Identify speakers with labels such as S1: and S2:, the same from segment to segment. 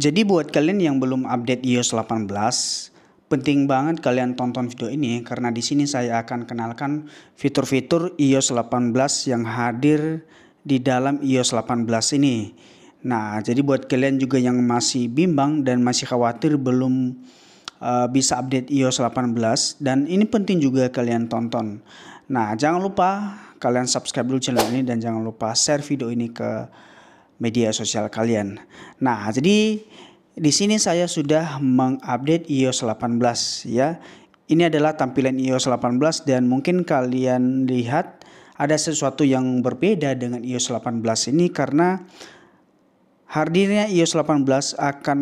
S1: Jadi buat kalian yang belum update iOS 18, penting banget kalian tonton video ini karena di sini saya akan kenalkan fitur-fitur iOS 18 yang hadir di dalam iOS 18 ini. Nah, jadi buat kalian juga yang masih bimbang dan masih khawatir belum bisa update iOS 18 dan ini penting juga kalian tonton. Nah, jangan lupa kalian subscribe dulu channel ini dan jangan lupa share video ini ke media sosial kalian. Nah, jadi di sini saya sudah mengupdate iOS 18 ya. Ini adalah tampilan iOS 18 dan mungkin kalian lihat ada sesuatu yang berbeda dengan iOS 18 ini karena hadirnya iOS 18 akan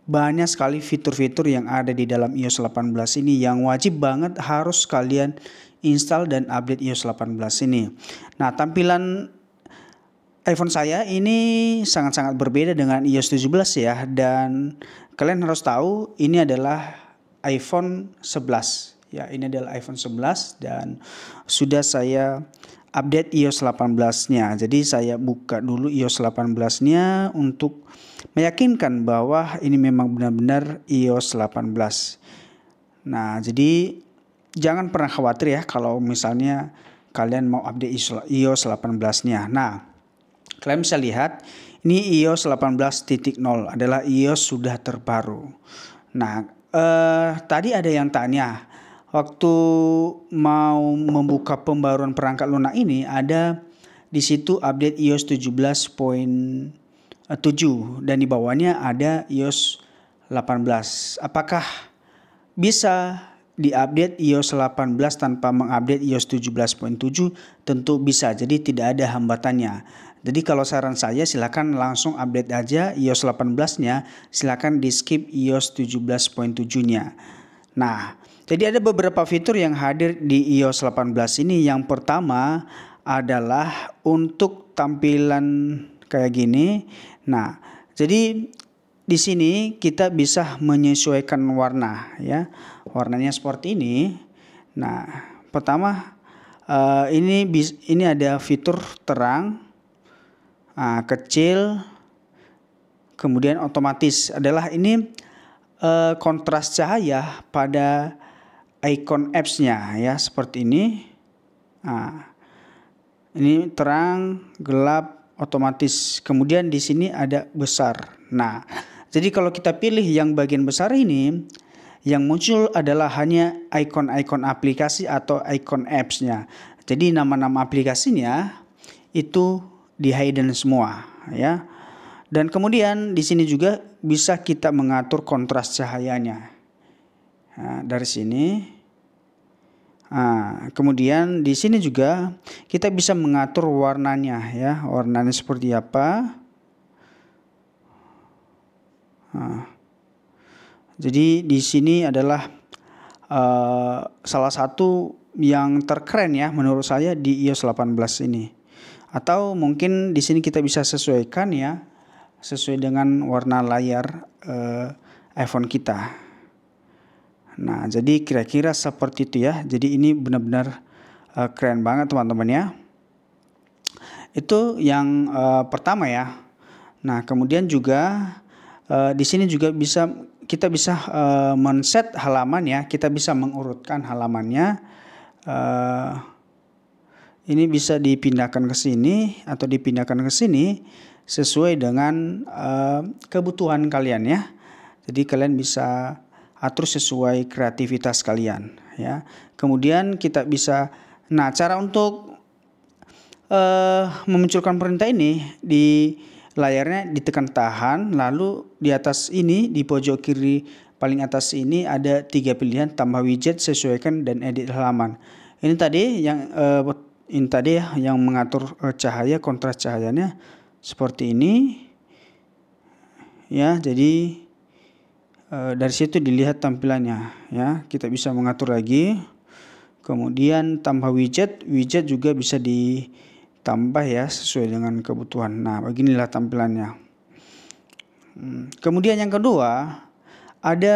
S1: banyak sekali fitur-fitur yang ada di dalam iOS 18 ini yang wajib banget harus kalian install dan update iOS 18 ini. Nah, tampilan iPhone saya ini sangat-sangat berbeda dengan iOS 17 ya, dan kalian harus tahu ini adalah iPhone 11 ya, ini adalah iPhone 11 dan sudah saya update iOS 18-nya. Jadi saya buka dulu iOS 18-nya untuk meyakinkan bahwa ini memang benar-benar iOS 18. Nah, jadi jangan pernah khawatir ya kalau misalnya kalian mau update iOS 18-nya. Nah, kalian bisa lihat ini iOS 18.0 adalah iOS sudah terbaru. Nah, tadi ada yang tanya waktu mau membuka pembaruan perangkat lunak ini ada di situ update iOS 17.7 dan di bawahnya ada iOS 18. Apakah bisa diupdate iOS 18 tanpa mengupdate iOS 17.7? Tentu bisa, jadi tidak ada hambatannya. Jadi kalau saran saya silakan langsung update aja iOS 18-nya, silakan di skip iOS 17.7-nya. Nah, jadi ada beberapa fitur yang hadir di iOS 18 ini. Yang pertama adalah untuk tampilan kayak gini. Nah, jadi di sini kita bisa menyesuaikan warna ya. Warnanya seperti ini. Nah, pertama ini ada fitur terang, kecil, kemudian otomatis adalah ini kontras cahaya pada icon apps-nya ya, seperti ini. Nah, ini terang, gelap, otomatis. Kemudian di sini ada besar. Nah, jadi kalau kita pilih yang bagian besar ini, yang muncul adalah hanya icon-icon aplikasi atau icon apps-nya. Jadi nama-nama aplikasinya itu di hidden semua ya. Dan kemudian di sini juga bisa kita mengatur kontras cahayanya. Nah, dari sini. Nah, kemudian di sini juga kita bisa mengatur warnanya ya. Warnanya seperti apa. Nah, jadi di sini adalah salah satu yang terkeren ya menurut saya di iOS 18 ini. Atau mungkin di sini kita bisa sesuaikan ya, sesuai dengan warna layar iPhone kita. Nah, jadi kira-kira seperti itu ya. Jadi ini benar-benar keren banget teman-teman ya. Itu yang pertama ya. Nah, kemudian juga di sini juga kita bisa men-set halaman ya. Kita bisa mengurutkan halamannya. Ini bisa dipindahkan ke sini atau dipindahkan ke sini sesuai dengan kebutuhan kalian ya. Jadi kalian bisa atur sesuai kreativitas kalian ya. Kemudian kita bisa, nah cara untuk memunculkan perintah ini di layarnya ditekan tahan, lalu di atas ini di pojok kiri paling atas ini ada 3 pilihan, tambah widget, sesuaikan, dan edit halaman. Ini tadi ya yang mengatur cahaya, kontras cahayanya seperti ini ya. Jadi dari situ dilihat tampilannya ya. Kita bisa mengatur lagi. Kemudian tambah widget juga bisa ditambah ya sesuai dengan kebutuhan. Nah, beginilah tampilannya. Kemudian yang kedua ada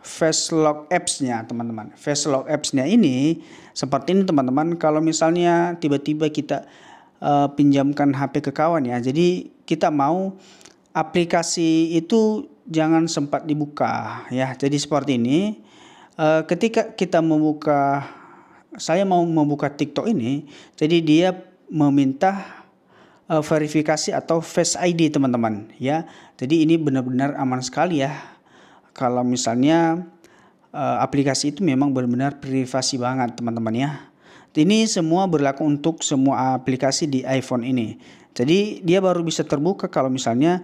S1: Face Lock Apps-nya teman-teman. Face Lock Apps-nya ini seperti ini teman-teman. Kalau misalnya tiba-tiba kita pinjamkan HP ke kawan ya. Jadi kita mau aplikasi itu jangan sempat dibuka ya. Jadi seperti ini, ketika kita membuka, saya mau membuka TikTok ini, jadi dia meminta verifikasi atau Face ID teman-teman ya. Jadi ini benar-benar aman sekali ya. Kalau misalnya aplikasi itu memang benar-benar privasi banget teman-teman ya. Ini semua berlaku untuk semua aplikasi di iPhone ini. Jadi dia baru bisa terbuka kalau misalnya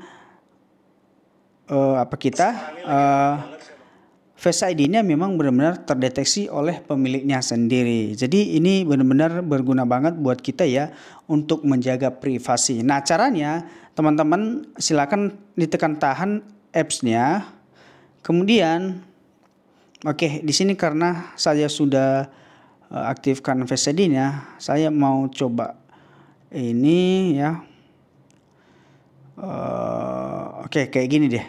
S1: Face ID-nya memang benar-benar terdeteksi oleh pemiliknya sendiri. Jadi ini benar-benar berguna banget buat kita ya untuk menjaga privasi. Nah, caranya teman-teman silakan ditekan tahan apps-nya. Kemudian di sini karena saya sudah aktifkan Face ID-nya, saya mau coba ini ya. Kayak gini deh.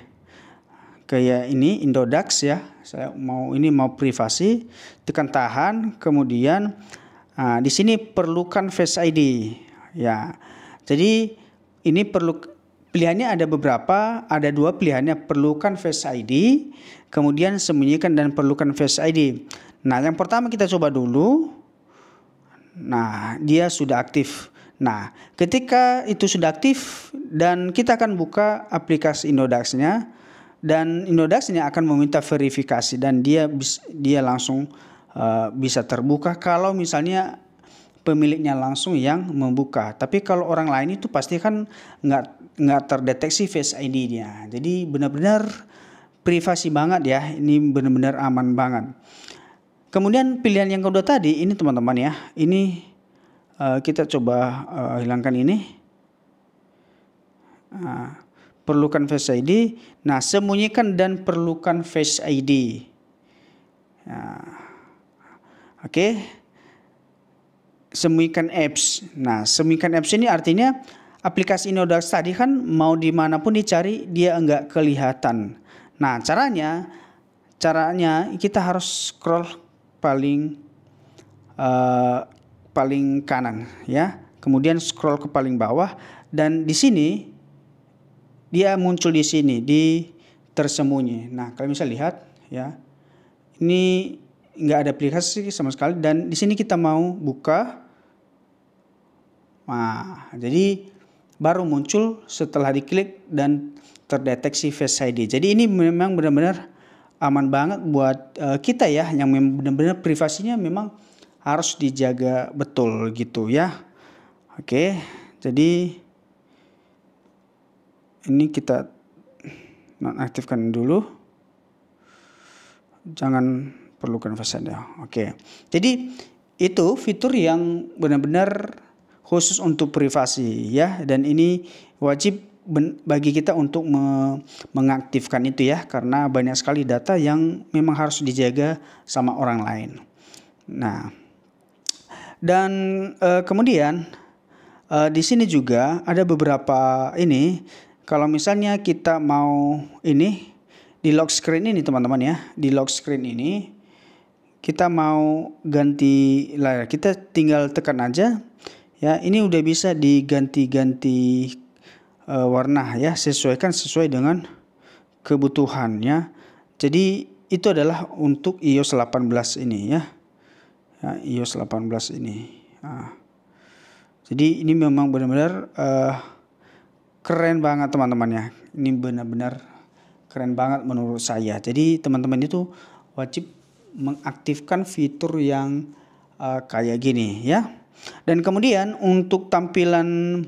S1: Kayak ini Indodax ya. Saya mau privasi, tekan tahan, kemudian di sini perlukan Face ID ya. Jadi ini pilihannya ada beberapa, ada 2 pilihannya, perlukan Face ID, kemudian sembunyikan dan perlukan Face ID. Nah, yang pertama kita coba dulu. Nah, dia sudah aktif. Nah, ketika itu sudah aktif dan kita akan buka aplikasi Indodax-nya, dan Indodax-nya akan meminta verifikasi dan dia langsung bisa terbuka kalau misalnya pemiliknya langsung yang membuka. Tapi kalau orang lain itu pasti kan nggak terdeteksi Face ID-nya. Jadi benar-benar privasi banget ya. Ini benar-benar aman banget. Kemudian pilihan yang kedua tadi ini teman-teman ya. Ini kita coba hilangkan ini. Perlukan Face ID. Nah, sembunyikan dan perlukan Face ID. Sembunyikan apps. Nah, sembunyikan apps ini artinya aplikasi Indodax tadi kan mau dimanapun dicari dia enggak kelihatan. Nah, caranya kita harus scroll paling kanan ya. Kemudian scroll ke paling bawah dan di sini dia muncul di sini di tersembunyi. Nah, kalian bisa lihat ya. Ini nggak ada aplikasi sama sekali dan di sini kita mau buka. Nah, jadi baru muncul setelah diklik dan terdeteksi Face ID. Jadi ini memang benar-benar aman banget buat kita ya, yang benar-benar privasinya memang harus dijaga betul gitu ya. Jadi ini kita nonaktifkan dulu. Jangan perlukan Face ID. Jadi itu fitur yang benar-benar khusus untuk privasi ya, dan ini wajib bagi kita untuk mengaktifkan itu ya, karena banyak sekali data yang memang harus dijaga sama orang lain. Nah, dan kemudian di sini juga ada beberapa ini. Kalau misalnya kita mau ini di lock screen ini teman-teman ya, di lock screen ini kita mau ganti layar, kita tinggal tekan aja ya. Ini udah bisa diganti-ganti warna ya, sesuai dengan kebutuhannya. Jadi itu adalah untuk iOS 18 ini ya, iOS 18 ini. Jadi ini memang benar-benar keren banget teman-teman ya. Ini benar-benar keren banget menurut saya. Jadi teman-teman itu wajib mengaktifkan fitur yang kayak gini ya. Dan kemudian untuk tampilan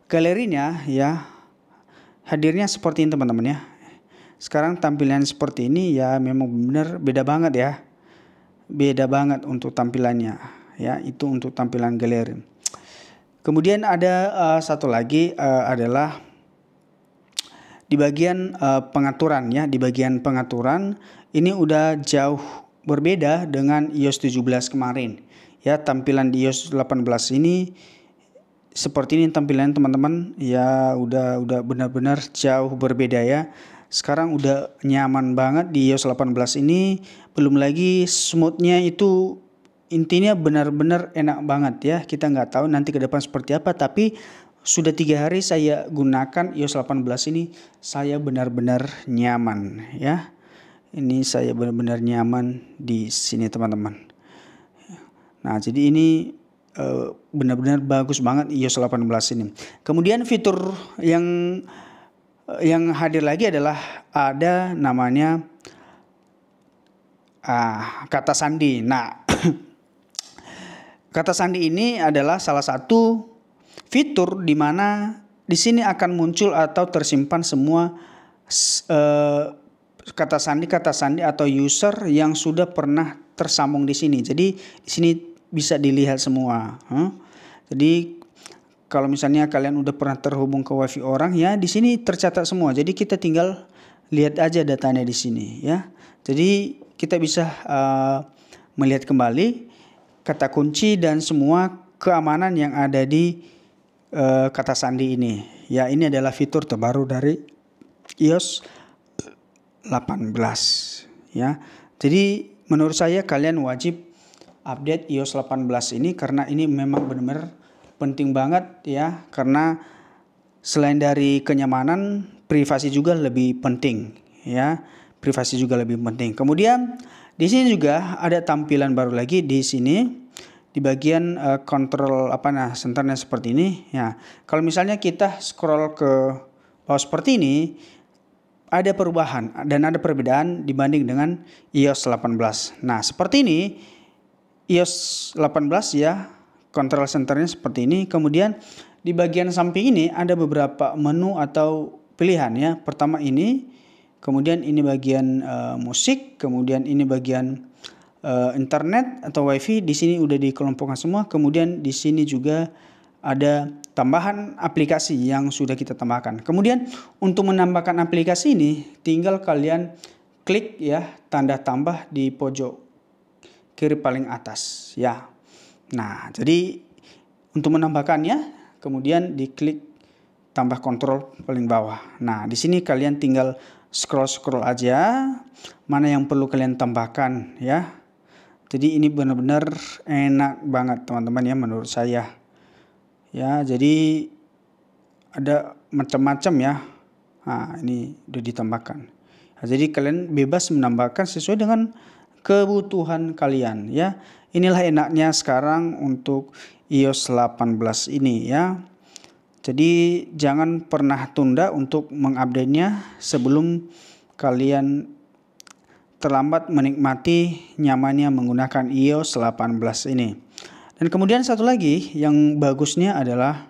S1: galerinya ya, hadirnya seperti ini teman-teman ya. Sekarang tampilan seperti ini ya, memang benar beda banget ya. Beda banget untuk tampilannya ya, itu untuk tampilan galeri. Kemudian ada satu lagi adalah di bagian pengaturan ya. Di bagian pengaturan ini udah jauh berbeda dengan iOS 17 kemarin ya. Tampilan di iOS 18 ini seperti ini tampilan teman-teman ya, udah benar-benar jauh berbeda ya. Sekarang udah nyaman banget di iOS 18 ini. Belum lagi smoothnya itu, intinya benar-benar enak banget ya. Kita nggak tahu nanti ke depan seperti apa, tapi sudah 3 hari saya gunakan iOS 18 ini, saya benar-benar nyaman ya. Ini saya benar-benar nyaman di sini teman-teman. Nah, jadi ini benar-benar bagus banget iOS 18 ini. Kemudian fitur yang hadir lagi adalah ada namanya kata sandi. Nah, kata sandi ini adalah salah satu fitur di mana di sini akan muncul atau tersimpan semua kata sandi atau user yang sudah pernah tersambung di sini. Jadi di sini bisa dilihat semua. Jadi kalau misalnya kalian udah pernah terhubung ke WiFi orang ya, di sini tercatat semua. Jadi kita tinggal lihat aja datanya di sini ya. Jadi kita bisa melihat kembali kata kunci dan semua keamanan yang ada di kata sandi ini. Ya, ini adalah fitur terbaru dari iOS 18 ya. Jadi menurut saya kalian wajib update iOS 18 ini karena ini memang benar-benar penting banget ya, karena selain dari kenyamanan, privasi juga lebih penting ya. Privasi juga lebih penting. Kemudian di sini juga ada tampilan baru lagi di sini di bagian kontrol senternya seperti ini ya. Kalau misalnya kita scroll ke bawah seperti ini, ada perubahan dan ada perbedaan dibanding dengan iOS 18. Nah, seperti ini iOS 18 ya, kontrol centernya seperti ini. Kemudian di bagian samping ini ada beberapa menu atau pilihan ya. Pertama ini, kemudian ini bagian musik, kemudian ini bagian internet atau WiFi. Di sini udah dikelompokkan semua. Kemudian di sini juga ada tambahan aplikasi yang sudah kita tambahkan. Kemudian untuk menambahkan aplikasi ini tinggal kalian klik ya tanda tambah di pojok kiri paling atas ya. Nah, jadi untuk menambahkannya kemudian diklik tambah kontrol paling bawah. Nah, di sini kalian tinggal scroll aja mana yang perlu kalian tambahkan ya. Jadi ini benar-benar enak banget teman-teman ya menurut saya. Ya, jadi ada macam-macam ya. Nah, ini udah ditambahkan. Nah, jadi kalian bebas menambahkan sesuai dengan kebutuhan kalian ya. Inilah enaknya sekarang untuk iOS 18 ini ya. Jadi jangan pernah tunda untuk mengupdate-nya sebelum kalian terlambat menikmati nyamannya menggunakan iOS 18 ini. Dan kemudian satu lagi yang bagusnya adalah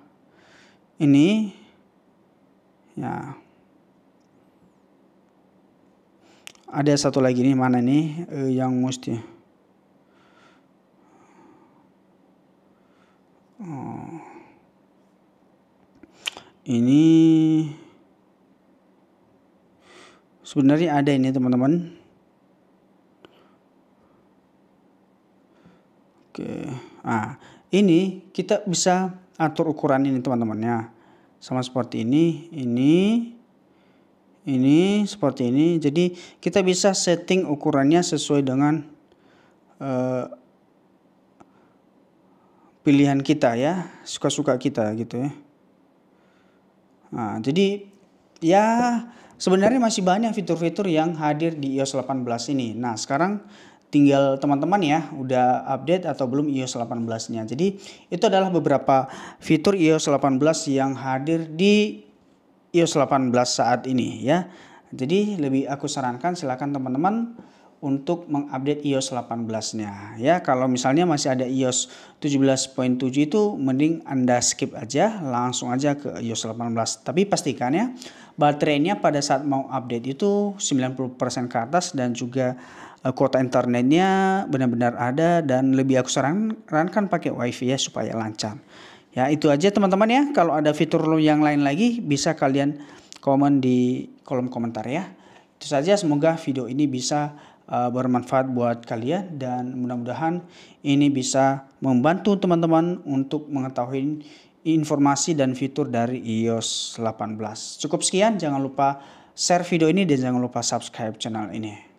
S1: ini ya. Ada satu lagi nih, mana nih yang mesti ini sebenarnya ada ini teman-teman. Oke. Nah, ini kita bisa atur ukuran ini teman-teman ya. Sama seperti ini seperti ini. Jadi kita bisa setting ukurannya sesuai dengan pilihan kita ya, suka-suka kita gitu ya. Nah, jadi ya sebenarnya masih banyak fitur-fitur yang hadir di iOS 18 ini. Nah, sekarang tinggal teman-teman ya udah update atau belum iOS 18-nya. Jadi itu adalah beberapa fitur iOS 18 yang hadir di iOS 18 saat ini ya. Jadi lebih aku sarankan silakan teman-teman untuk mengupdate iOS 18-nya ya. Kalau misalnya masih ada iOS 17.7 itu mending Anda skip aja, langsung aja ke iOS 18. Tapi pastikan ya baterainya pada saat mau update itu 90% ke atas dan juga kuota internetnya benar-benar ada, dan lebih aku sarankan pakai WiFi ya supaya lancar. Ya, itu aja teman-teman ya. Kalau ada fitur yang lain lagi bisa kalian komen di kolom komentar ya. Itu saja, semoga video ini bisa bermanfaat buat kalian dan mudah-mudahan ini bisa membantu teman-teman untuk mengetahui informasi dan fitur dari iOS 18. Cukup sekian, jangan lupa share video ini dan jangan lupa subscribe channel ini.